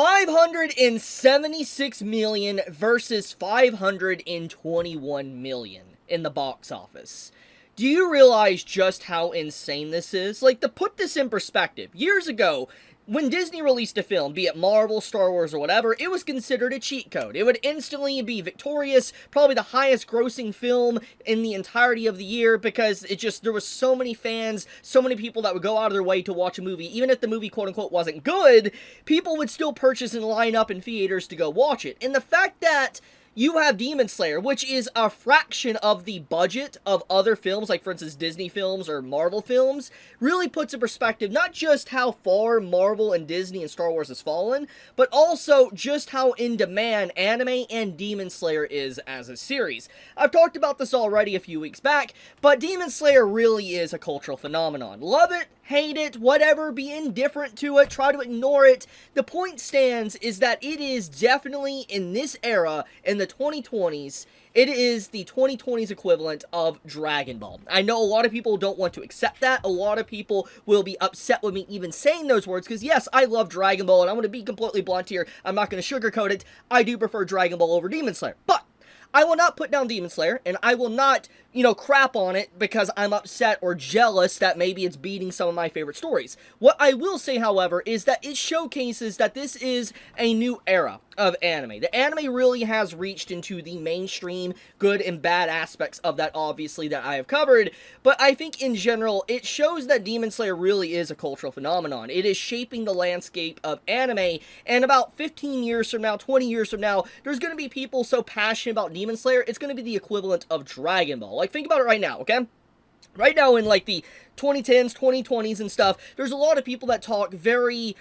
576 million versus 521 million in the box office. Do you realize just how insane this is? Like, to put this in perspective, years ago, when Disney released a film, be it Marvel, Star Wars, or whatever, it was considered a cheat code. It would instantly be victorious, probably the highest grossing film in the entirety of the year, because there was so many fans, so many people that would go out of their way to watch a movie. Even if the movie, quote-unquote, wasn't good, people would still purchase and line up in theaters to go watch it. And the fact that you have Demon Slayer, which is a fraction of the budget of other films, like for instance Disney films or Marvel films, really puts in perspective not just how far Marvel and Disney and Star Wars has fallen, but also just how in demand anime and Demon Slayer is as a series. I've talked about this already a few weeks back, but Demon Slayer really is a cultural phenomenon. Love it, hate it, whatever, be indifferent to it, try to ignore it. The point stands is that it is definitely in this era, in the 2020s, it is the 2020s equivalent of Dragon Ball. I know a lot of people don't want to accept that. A lot of people will be upset with me even saying those words, because yes, I love Dragon Ball, and I'm going to be completely blunt here. I'm not going to sugarcoat it. I do prefer Dragon Ball over Demon Slayer. But I will not put down Demon Slayer, and I will not, crap on it because I'm upset or jealous that maybe it's beating some of my favorite stories. What I will say, however, is that it showcases that this is a new era of anime. The anime really has reached into the mainstream good and bad aspects of that, obviously, that I have covered, but I think in general, it shows that Demon Slayer really is a cultural phenomenon. It is shaping the landscape of anime, and about 15 years from now, 20 years from now, there's going to be people so passionate about Demon Slayer, it's going to be the equivalent of Dragon Ball. Like, think about it right now, okay? Right now in, like, the 2010s, 2020s and stuff, there's a lot of people that talk very,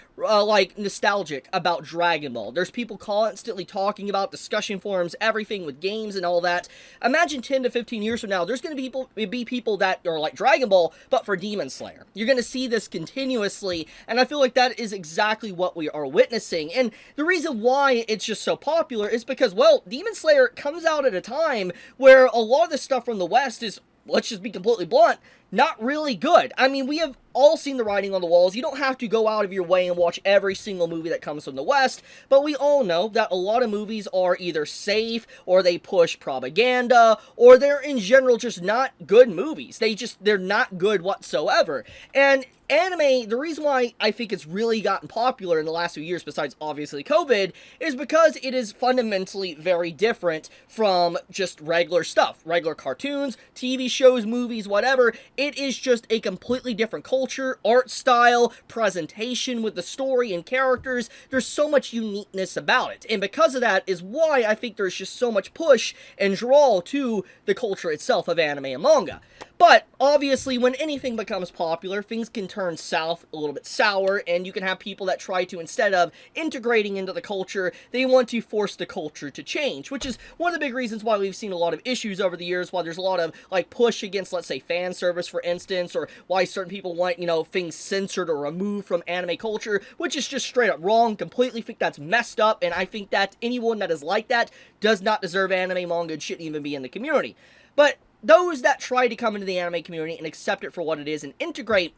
nostalgic about Dragon Ball. There's people constantly talking about discussion forums, everything with games and all that. Imagine 10 to 15 years from now, there's going to be people that are like Dragon Ball, but for Demon Slayer. You're going to see this continuously, and I feel like that is exactly what we are witnessing. And the reason why it's just so popular is because, well, Demon Slayer comes out at a time where a lot of the stuff from the West is, let's just be completely blunt, not really good. I mean, we have all seen the writing on the walls. You don't have to go out of your way and watch every single movie that comes from the West, but we all know that a lot of movies are either safe, or they push propaganda, or they're in general just not good movies. They're not good whatsoever. And anime, the reason why I think it's really gotten popular in the last few years, besides obviously COVID, is because it is fundamentally very different from just regular stuff. Regular cartoons, TV shows, movies, whatever. It is just a completely different culture, art style, presentation with the story and characters. There's so much uniqueness about it. And because of that is why I think there's just so much push and draw to the culture itself of anime and manga. But, obviously, when anything becomes popular, things can turn south, a little bit sour, and you can have people that try to, instead of integrating into the culture, they want to force the culture to change, which is one of the big reasons why we've seen a lot of issues over the years, why there's a lot of, push against, let's say, fan service, for instance, or why certain people want, things censored or removed from anime culture, which is just straight up wrong, completely think that's messed up, and I think that anyone that is like that does not deserve anime, manga, and shouldn't even be in the community. But those that try to come into the anime community and accept it for what it is and integrate,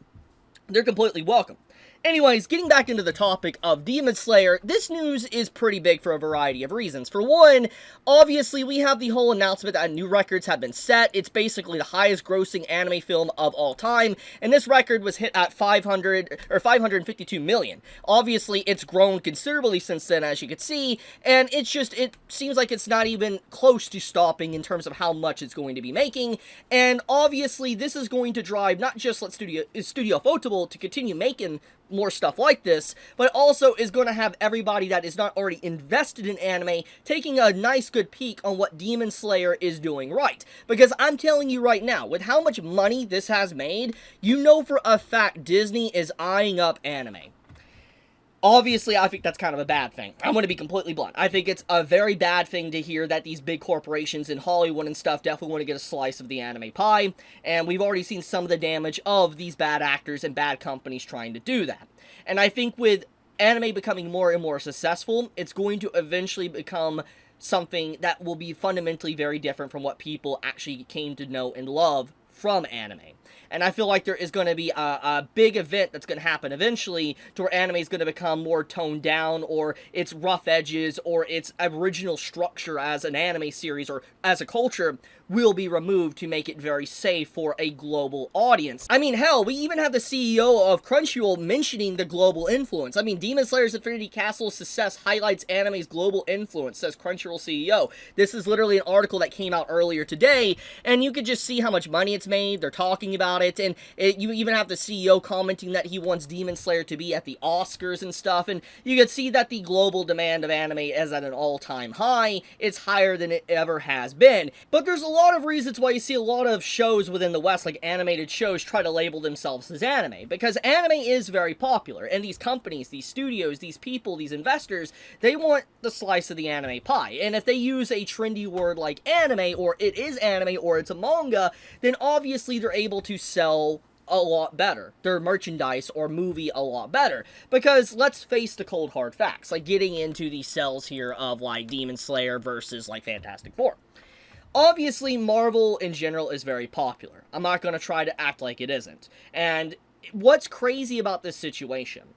they're completely welcome. Anyways, getting back into the topic of Demon Slayer, this news is pretty big for a variety of reasons. For one, obviously, we have the whole announcement that new records have been set. It's basically the highest grossing anime film of all time, and this record was hit at 552 million. Obviously, it's grown considerably since then, as you can see, and it seems like it's not even close to stopping in terms of how much it's going to be making, and obviously, this is going to drive not just Studio Ufotable to continue making more stuff like this, but also is going to have everybody that is not already invested in anime taking a nice good peek on what Demon Slayer is doing right. Because I'm telling you right now, with how much money this has made, you know for a fact Disney is eyeing up anime. Obviously, I think that's kind of a bad thing. I'm going to be completely blunt. I think it's a very bad thing to hear that these big corporations in Hollywood and stuff definitely want to get a slice of the anime pie, and we've already seen some of the damage of these bad actors and bad companies trying to do that. And I think with anime becoming more and more successful, it's going to eventually become something that will be fundamentally very different from what people actually came to know and love from anime. And I feel like there is going to be a big event that's going to happen eventually to where anime is going to become more toned down, or its rough edges, or its original structure as an anime series or as a culture will be removed to make it very safe for a global audience. I mean, hell, we even have the CEO of Crunchyroll mentioning the global influence. I mean, Demon Slayer's Infinity Castle's success highlights anime's global influence, says Crunchyroll CEO. This is literally an article that came out earlier today, and you could just see how much money it's made. They're talking about it, and you even have the CEO commenting that he wants Demon Slayer to be at the Oscars and stuff, and you could see that the global demand of anime is at an all-time high. It's higher than it ever has been. But there's a lot of reasons why you see a lot of shows within the West, like animated shows, try to label themselves as anime, because anime is very popular, and these companies, these studios, these people, these investors, they want the slice of the anime pie, and if they use a trendy word like anime, or it is anime, or it's a manga, then obviously they're able to sell a lot better, their merchandise or movie a lot better, because let's face the cold hard facts, like getting into the sales here of like Demon Slayer versus like Fantastic Four. Obviously, Marvel in general is very popular. I'm not going to try to act like it isn't. And what's crazy about this situation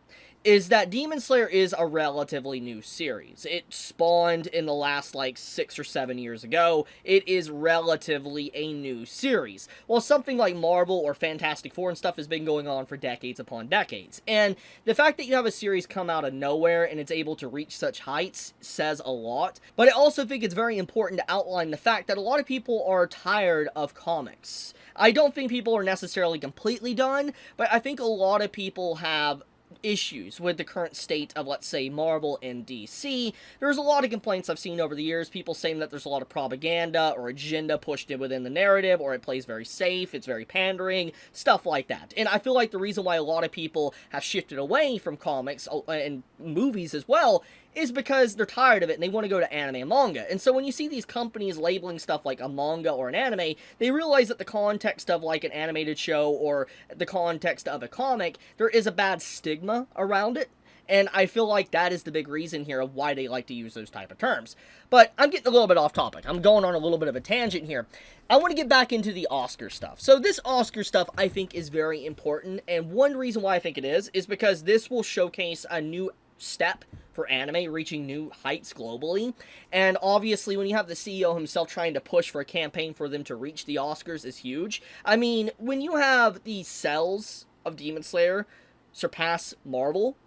is that Demon Slayer is a relatively new series. It spawned in the last, like, 6 or 7 years ago. It is relatively a new series. While something like Marvel or Fantastic Four and stuff has been going on for decades upon decades. And the fact that you have a series come out of nowhere and it's able to reach such heights says a lot. But I also think it's very important to outline the fact that a lot of people are tired of comics. I don't think people are necessarily completely done, but I think a lot of people have issues with the current state of, let's say, Marvel and DC. There's a lot of complaints I've seen over the years, people saying that there's a lot of propaganda or agenda pushed in within the narrative, or it plays very safe, it's very pandering, stuff like that. And I feel like the reason why a lot of people have shifted away from comics and movies as well is because they're tired of it and they want to go to anime and manga. And so when you see these companies labeling stuff like a manga or an anime, they realize that the context of like an animated show or the context of a comic, there is a bad stigma around it. And I feel like that is the big reason here of why they like to use those type of terms. But I'm getting a little bit off topic. I'm going on a little bit of a tangent here. I want to get back into the Oscar stuff. So this Oscar stuff I think is very important. And one reason why I think it is because this will showcase a new step for anime reaching new heights globally. And obviously when you have the CEO himself trying to push for a campaign for them to reach the Oscars is huge. I mean, when you have the sales of Demon Slayer surpass Marvel,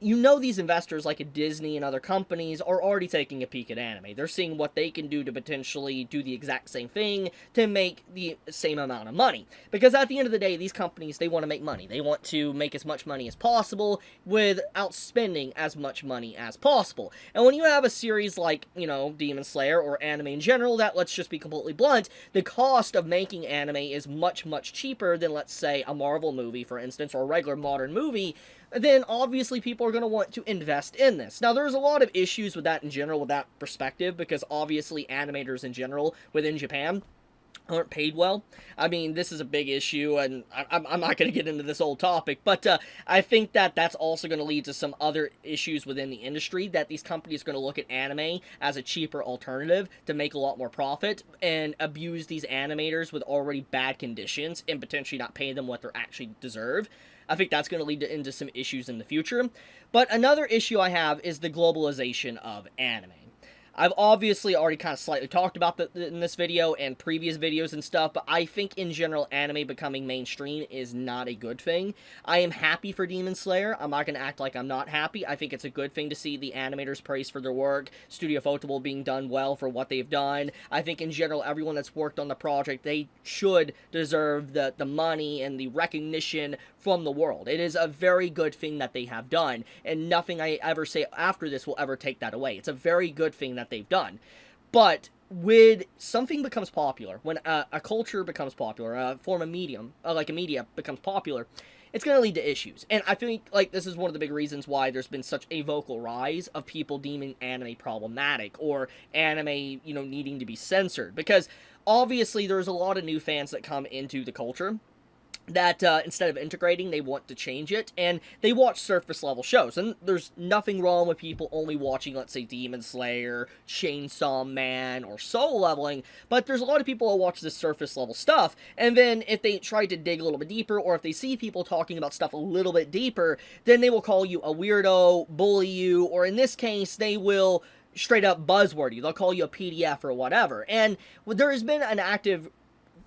you know these investors like a Disney and other companies are already taking a peek at anime. They're seeing what they can do to potentially do the exact same thing to make the same amount of money. Because at the end of the day, these companies, they want to make money. They want to make as much money as possible without spending as much money as possible. And when you have a series like, you know, Demon Slayer or anime in general, that, let's just be completely blunt, the cost of making anime is much, much cheaper than, let's say, a Marvel movie, for instance, or a regular modern movie, then obviously people are going to want to invest in this. Now, there's a lot of issues with that in general, with that perspective, because obviously animators in general within Japan aren't paid well. I mean, this is a big issue, and I'm not going to get into this whole topic, but I think that that's also going to lead to some other issues within the industry, that these companies are going to look at anime as a cheaper alternative to make a lot more profit, and abuse these animators with already bad conditions, and potentially not pay them what they actually deserve. I think that's going to lead into some issues in the future. But another issue I have is the globalization of anime. I've obviously already kind of slightly talked about in this video and previous videos and stuff, but I think in general anime becoming mainstream is not a good thing. I am happy for Demon Slayer. I'm not going to act like I'm not happy. I think it's a good thing to see the animators praised for their work, Studio Ufotable being done well for what they've done. I think in general everyone that's worked on the project, they should deserve the money and the recognition from the world. It is a very good thing that they have done, and nothing I ever say after this will ever take that away. It's a very good thing that they've done. But when something becomes popular, when a culture becomes popular, a form of medium, like a media becomes popular, it's going to lead to issues. And I think like this is one of the big reasons why there's been such a vocal rise of people deeming anime problematic, or anime, you know, needing to be censored. Because obviously there's a lot of new fans that come into the culture, that instead of integrating, they want to change it, and they watch surface level shows. And there's nothing wrong with people only watching, let's say, Demon Slayer, Chainsaw Man, or Soul Leveling, but there's a lot of people who watch this surface level stuff, and then if they try to dig a little bit deeper, or if they see people talking about stuff a little bit deeper, then they will call you a weirdo, bully you, or in this case, they will straight up buzzword you. They'll call you a PDF or whatever. And there has been an active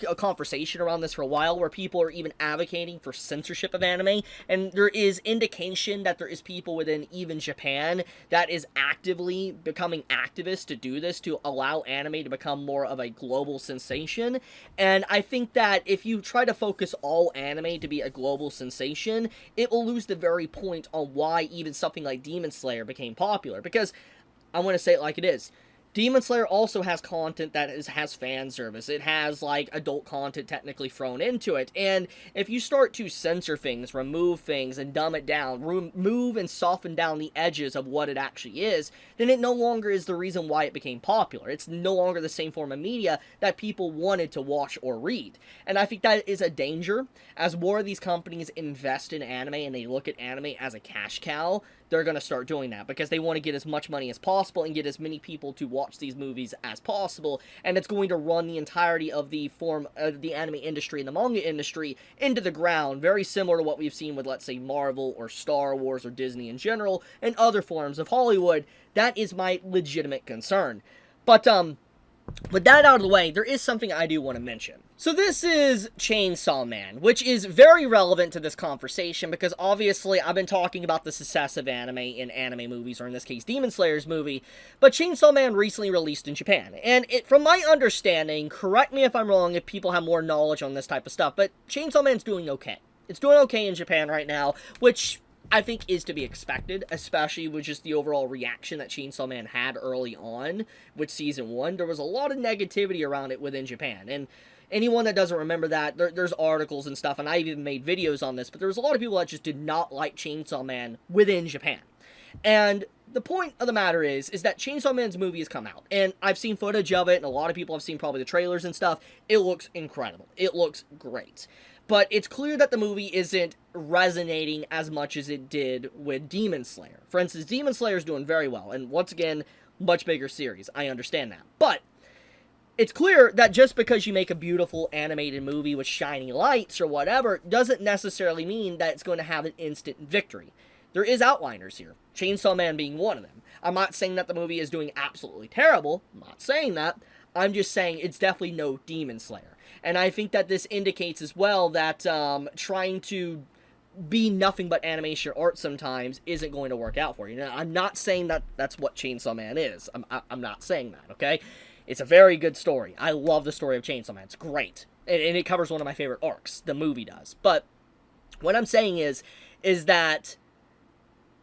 a conversation around this for a while where people are even advocating for censorship of anime, and there is indication that there is people within even Japan that is actively becoming activists to do this, to allow anime to become more of a global sensation. And I think that if you try to focus all anime to be a global sensation, it will lose the very point on why even something like Demon Slayer became popular, because I want to say it like it is. Demon Slayer also has content that has fan service. It has, like, adult content technically thrown into it. And if you start to censor things, remove things, and dumb it down, remove and soften down the edges of what it actually is, then it no longer is the reason why it became popular. It's no longer the same form of media that people wanted to watch or read. And I think that is a danger. As more of these companies invest in anime and they look at anime as a cash cow, they're going to start doing that because they want to get as much money as possible and get as many people to watch these movies as possible, and it's going to run the entirety of the anime industry and the manga industry into the ground, very similar to what we've seen with, let's say, Marvel or Star Wars or Disney in general and other forms of Hollywood. That is my legitimate concern. But with that out of the way, there is something I do want to mention. So this is Chainsaw Man, which is very relevant to this conversation because obviously I've been talking about the success of anime in anime movies, or in this case Demon Slayer's movie, but Chainsaw Man recently released in Japan. And from my understanding, correct me if I'm wrong if people have more knowledge on this type of stuff, but Chainsaw Man's doing okay. It's doing okay in Japan right now, which I think is to be expected, especially with just the overall reaction that Chainsaw Man had early on with Season 1. There was a lot of negativity around it within Japan, and anyone that doesn't remember that, there's articles and stuff, and I even made videos on this, but there was a lot of people that just did not like Chainsaw Man within Japan. And the point of the matter is that Chainsaw Man's movie has come out, and I've seen footage of it, and a lot of people have seen probably the trailers and stuff. It looks incredible. It looks great. But it's clear that the movie isn't resonating as much as it did with Demon Slayer. For instance, Demon Slayer is doing very well, and once again, much bigger series. I understand that. But it's clear that just because you make a beautiful animated movie with shiny lights or whatever, doesn't necessarily mean that it's going to have an instant victory. There is outliners here, Chainsaw Man being one of them. I'm not saying that the movie is doing absolutely terrible. I'm not saying that. I'm just saying it's definitely no Demon Slayer. And I think that this indicates as well that trying to be nothing but animation art sometimes isn't going to work out for you. Now, I'm not saying that that's what Chainsaw Man is. I'm not saying that, okay? It's a very good story. I love the story of Chainsaw Man. It's great. And it covers one of my favorite arcs. The movie does. But what I'm saying is that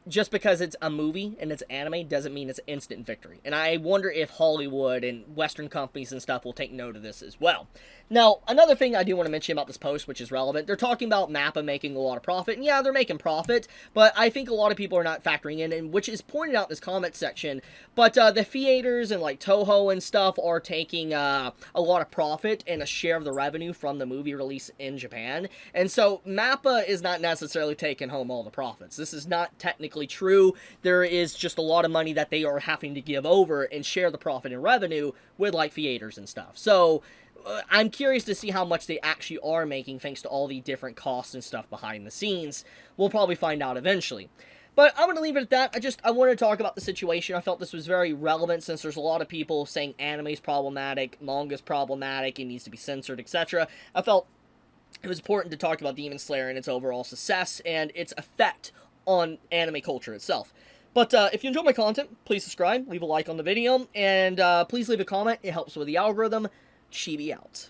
just because it's a movie and it's anime doesn't mean it's instant victory. And I wonder if Hollywood and Western companies and stuff will take note of this as well. Now, another thing I do want to mention about this post, which is relevant, they're talking about MAPPA making a lot of profit. And yeah, they're making profit, but I think a lot of people are not factoring in, and which is pointed out in this comment section. But the theaters and like Toho and stuff are taking a lot of profit and a share of the revenue from the movie release in Japan. And so MAPPA is not necessarily taking home all the profits. This is not technically true. There is just a lot of money that they are having to give over and share the profit and revenue with like theaters and stuff. So I'm curious to see how much they actually are making thanks to all the different costs and stuff behind the scenes. We'll probably find out eventually. But I'm going to leave it at that. I wanted to talk about the situation. I felt this was very relevant since there's a lot of people saying anime's problematic, manga's problematic, it needs to be censored, etc. I felt it was important to talk about Demon Slayer and its overall success and its effect on anime culture itself. But if you enjoy my content, please subscribe, leave a like on the video, and please leave a comment. It helps with the algorithm. Chibi out.